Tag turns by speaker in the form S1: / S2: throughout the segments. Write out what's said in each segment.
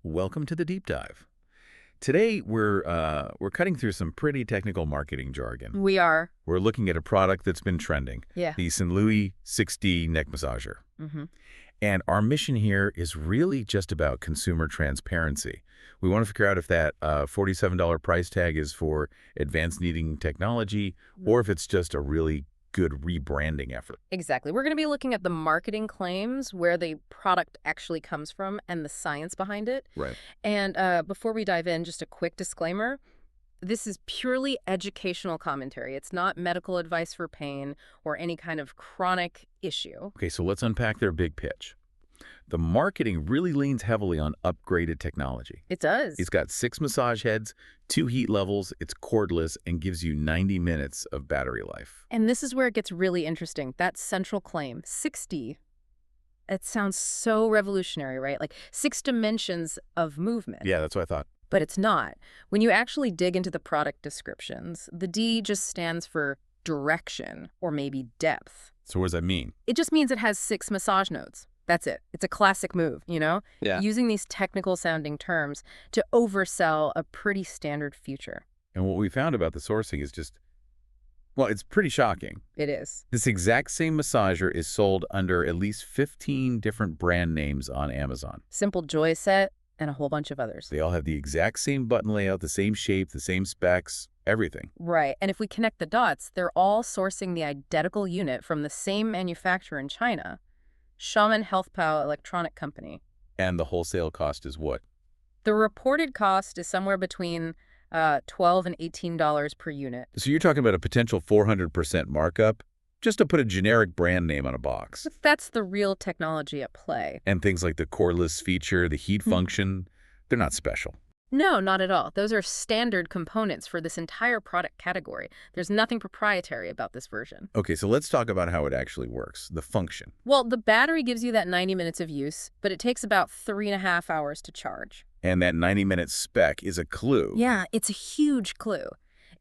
S1: Welcome to the deep dive. Today we're cutting through some pretty technical marketing jargon.
S2: We are.
S1: We're looking at a product that's been trending,
S2: Yeah.
S1: the Senluyi 6D neck massager.
S2: Mm-hmm.
S1: And our mission here is really just about consumer transparency. We want to figure out if that $47 price tag is for advanced kneading technology or if it's just a really good rebranding effort.
S2: Exactly. We're going to be looking at the marketing claims, where the product actually comes from, and the science behind it.
S1: Right.
S2: And before we dive in, just a quick disclaimer. This is purely educational commentary. It's not medical advice for pain or any kind of chronic issue.
S1: Okay, so let's unpack their big pitch. The marketing really leans heavily on upgraded technology.
S2: It does.
S1: It's got 6 massage heads, 2 heat levels, it's cordless, and gives you 90 minutes of battery life.
S2: And this is where it gets really interesting. That central claim, 60. It sounds so revolutionary, right? Like 6 dimensions of movement.
S1: Yeah, that's what I thought.
S2: But it's not. When you actually dig into the product descriptions, the D just stands for direction or maybe depth.
S1: So what does that mean?
S2: It just means it has 6 massage nodes. That's it. It's a classic move, you know?
S1: Yeah.
S2: Using these technical sounding terms to oversell a pretty standard feature.
S1: And what we found about the sourcing is just, well, it's pretty shocking.
S2: It is.
S1: This exact same massager is sold under at least 15 different brand names on Amazon.
S2: Simple Joy Set and a whole bunch of others.
S1: They all have the exact same button layout, the same shape, the same specs, everything.
S2: Right. And if we connect the dots, they're all sourcing the identical unit from the same manufacturer in China. Shaman HealthPow Electronic Company.
S1: And the wholesale cost is what?
S2: The reported cost is somewhere between $12 and $18 per unit.
S1: So you're talking about a potential 400% markup just to put a generic brand name on a box.
S2: That's the real technology at play.
S1: And things like the cordless feature, the heat function, they're not special.
S2: No, not at all. Those are standard components for this entire product category. There's nothing proprietary about this version.
S1: Okay, so let's talk about how it actually works, the function.
S2: Well, the battery gives you that 90 minutes of use, but it takes about 3.5 hours to charge.
S1: And that 90-minute spec is a clue.
S2: Yeah, it's a huge clue.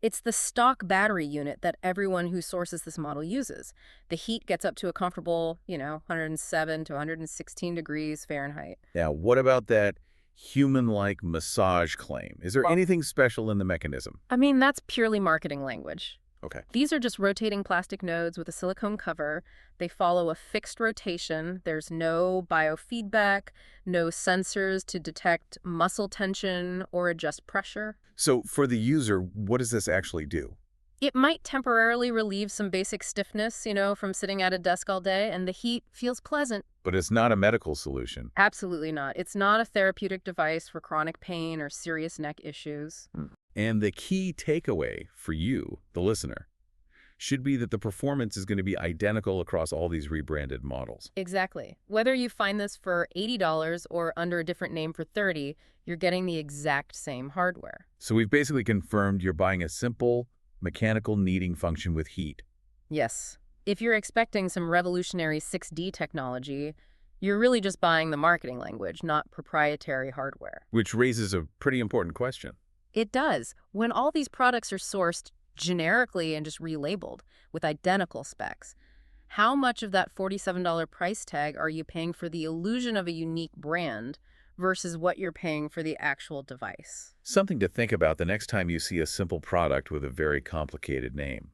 S2: It's the stock battery unit that everyone who sources this model uses. The heat gets up to a comfortable, 107 to 116 degrees Fahrenheit.
S1: Now, what about that human-like massage claim? Is there anything special in the mechanism?
S2: I mean, that's purely marketing language.
S1: Okay.
S2: These are just rotating plastic nodes with a silicone cover. They follow a fixed rotation. There's no biofeedback, no sensors to detect muscle tension or adjust pressure.
S1: So for the user, what does this actually do?
S2: It might temporarily relieve some basic stiffness, from sitting at a desk all day, and the heat feels pleasant.
S1: But it's not a medical solution.
S2: Absolutely not. It's not a therapeutic device for chronic pain or serious neck issues.
S1: And the key takeaway for you, the listener, should be that the performance is going to be identical across all these rebranded models.
S2: Exactly. Whether you find this for $80 or under a different name for $30, you're getting the exact same hardware.
S1: So we've basically confirmed you're buying a simple mechanical kneading function with heat.
S2: Yes. If you're expecting some revolutionary 6D technology, you're really just buying the marketing language, not proprietary hardware.
S1: Which raises a pretty important question.
S2: It does. When all these products are sourced generically and just relabeled with identical specs, how much of that $47 price tag are you paying for the illusion of a unique brand versus what you're paying for the actual device?
S1: Something to think about the next time you see a simple product with a very complicated name.